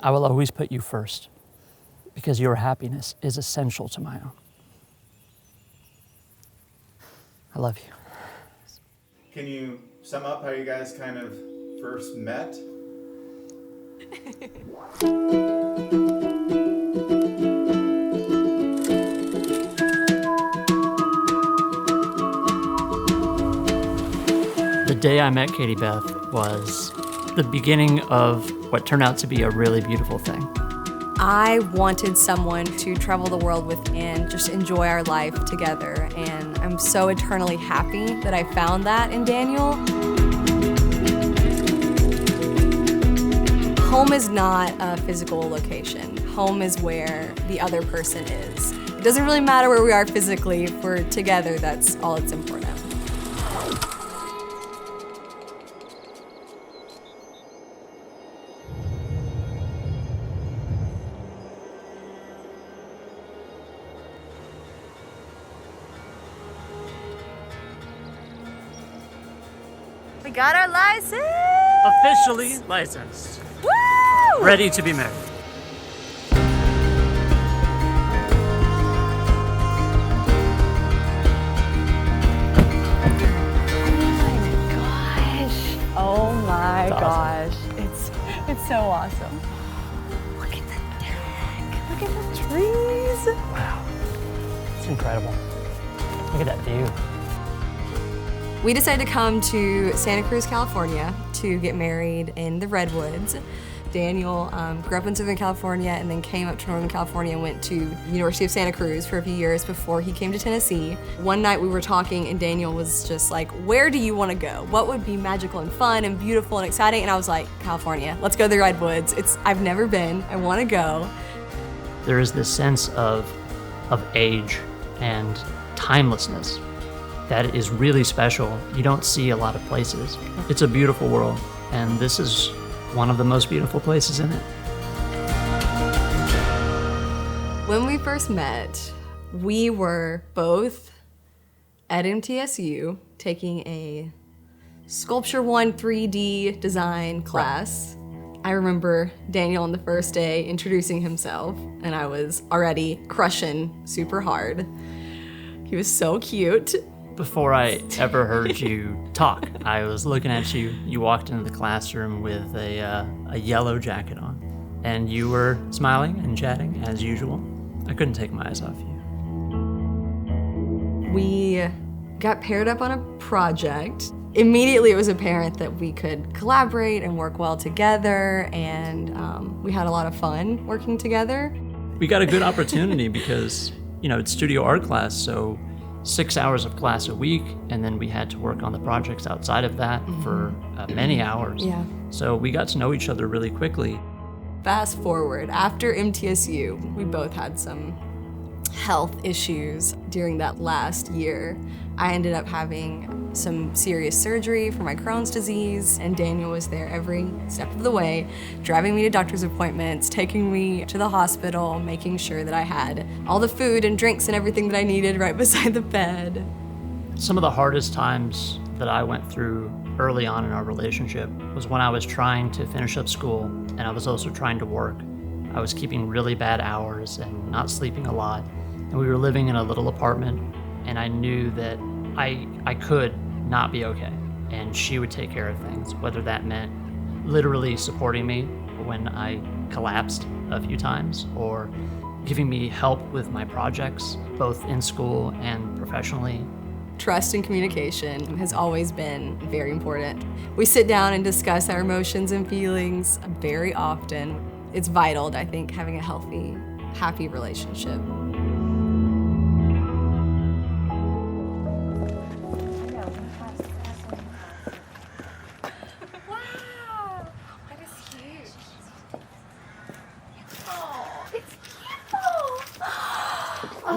I will always put you first because your happiness is essential to my own. I love you. Can you sum up how you guys kind of first met? The day I met CatieBeth was the beginning of what turned out to be a really beautiful thing. I wanted someone to travel the world with and just enjoy our life together, and I'm so eternally happy that I found that in Daniel. Home is not a physical location. Home is where the other person is. It doesn't really matter where we are physically. If we're together, that's all that's important. We got our license! Officially licensed. Woo! Ready to be married. Oh my That's gosh. It's so awesome. Look at the deck. Look at the trees. Wow, it's incredible. Look at that view. We decided to come to Santa Cruz, California to get married in the redwoods. Daniel grew up in Southern California and then came up to Northern California and went to University of Santa Cruz for a few years before he came to Tennessee. One night we were talking and Daniel was just like, where do you want to go? What would be magical and fun and beautiful and exciting? And I was like, California, let's go to the redwoods. I've never been, I want to go. There is this sense of age and timelessness that is really special. You don't see a lot of places. It's a beautiful world, and this is one of the most beautiful places in it. When we first met, we were both at MTSU taking a Sculpture 1 3D design class. I remember Daniel on the first day introducing himself, and I was already crushing super hard. He was so cute. Before I ever heard you talk, I was looking at you. You walked into the classroom with a yellow jacket on, and you were smiling and chatting as usual. I couldn't take my eyes off you. We got paired up on a project. Immediately it was apparent that we could collaborate and work well together, and we had a lot of fun working together. We got a good opportunity because, it's studio art class, so 6 hours of class a week, and then we had to work on the projects outside of that for many hours. Yeah. So we got to know each other really quickly. Fast forward, after MTSU, we both had some health issues during that last year. I ended up having some serious surgery for my Crohn's disease, and Daniel was there every step of the way, driving me to doctor's appointments, taking me to the hospital, making sure that I had all the food and drinks and everything that I needed right beside the bed. Some of the hardest times that I went through early on in our relationship was when I was trying to finish up school, and I was also trying to work. I was keeping really bad hours and not sleeping a lot, and we were living in a little apartment, and I knew that I could not be okay, and she would take care of things, whether that meant literally supporting me when I collapsed a few times, or giving me help with my projects, both in school and professionally. Trust and communication has always been very important. We sit down and discuss our emotions and feelings very often. It's vital, I think, having a healthy, happy relationship.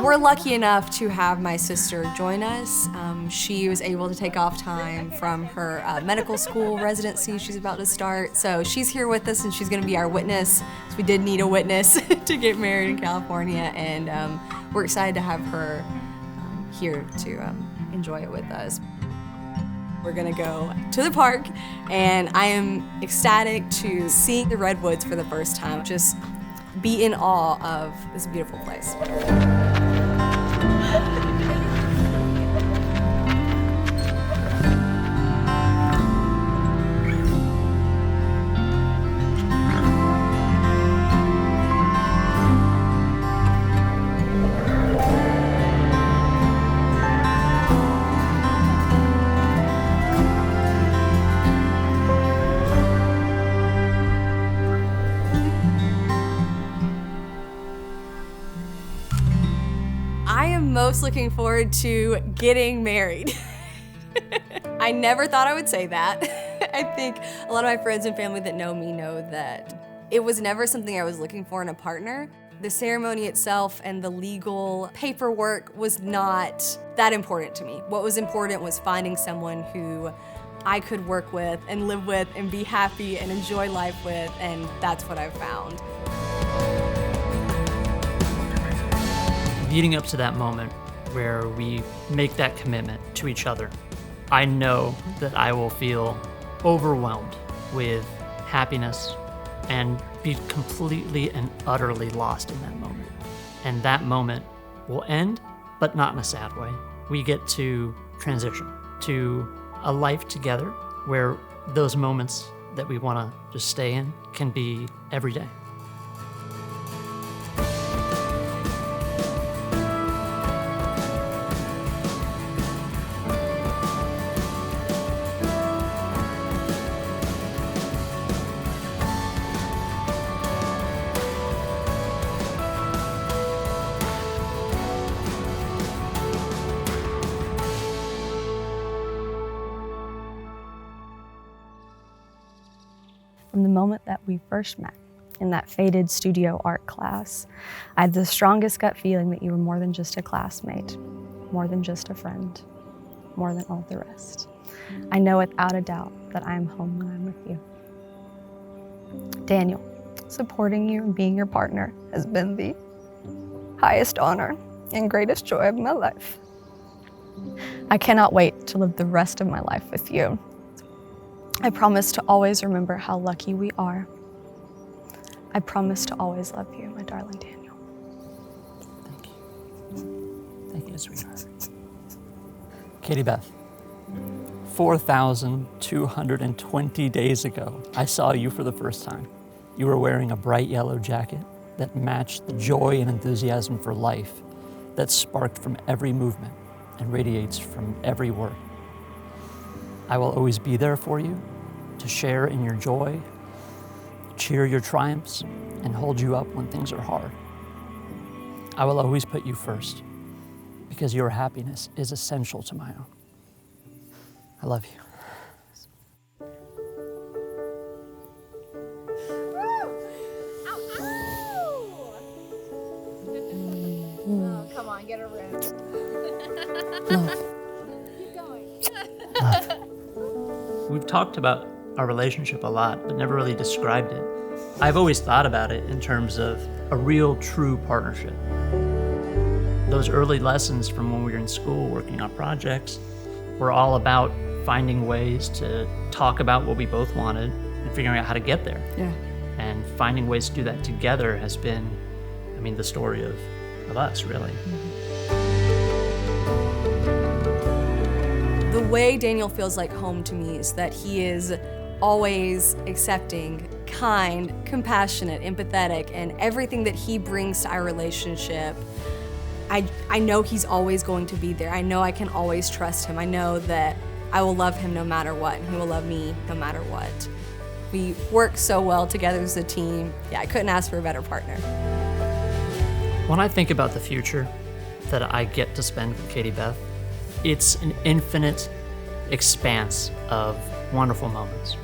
We're lucky enough to have my sister join us. She was able to take off time from her medical school residency she's about to start. So she's here with us and she's gonna be our witness. So we did need a witness to get married in California, and we're excited to have her here to enjoy it with us. We're gonna go to the park, and I am ecstatic to see the redwoods for the first time. Just be in awe of this beautiful place. I am most looking forward to getting married. I never thought I would say that. I think a lot of my friends and family that know me know that it was never something I was looking for in a partner. The ceremony itself and the legal paperwork was not that important to me. What was important was finding someone who I could work with and live with and be happy and enjoy life with, and that's what I've found. Leading up to that moment where we make that commitment to each other, I know that I will feel overwhelmed with happiness and be completely and utterly lost in that moment. And that moment will end, but not in a sad way. We get to transition to a life together where those moments that we want to just stay in can be every day. From the moment that we first met in that faded studio art class, I had the strongest gut feeling that you were more than just a classmate, more than just a friend, more than all the rest. I know without a doubt that I am home when I'm with you. Daniel, supporting you and being your partner has been the highest honor and greatest joy of my life. I cannot wait to live the rest of my life with you. I promise to always remember how lucky we are. I promise to always love you, my darling Daniel. Thank you. Thank you, sweetheart. CatieBeth, 4,220 days ago, I saw you for the first time. You were wearing a bright yellow jacket that matched the joy and enthusiasm for life that sparked from every movement and radiates from every word. I will always be there for you, to share in your joy, cheer your triumphs, and hold you up when things are hard. I will always put you first, because your happiness is essential to my own. I love you. Oh, come on, get a room. Love. Keep going. Love. We've talked about our relationship a lot, but never really described it. I've always thought about it in terms of a real, true partnership. Those early lessons from when we were in school working on projects were all about finding ways to talk about what we both wanted and figuring out how to get there. Yeah. And finding ways to do that together has been, I mean, the story of us, really. The way Daniel feels like home to me is that he is always accepting, kind, compassionate, empathetic, and everything that he brings to our relationship. I know he's always going to be there. I know I can always trust him. I know that I will love him no matter what, and he will love me no matter what. We work so well together as a team. Yeah, I couldn't ask for a better partner. When I think about the future that I get to spend with CatieBeth, it's an infinite expanse of wonderful moments.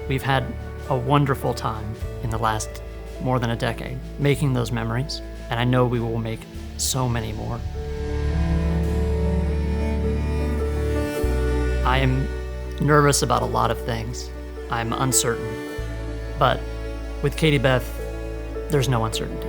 We've had a wonderful time in the last more than a decade making those memories, and I know we will make so many more. I am nervous about a lot of things. I'm uncertain, but with CatieBeth, there's no uncertainty.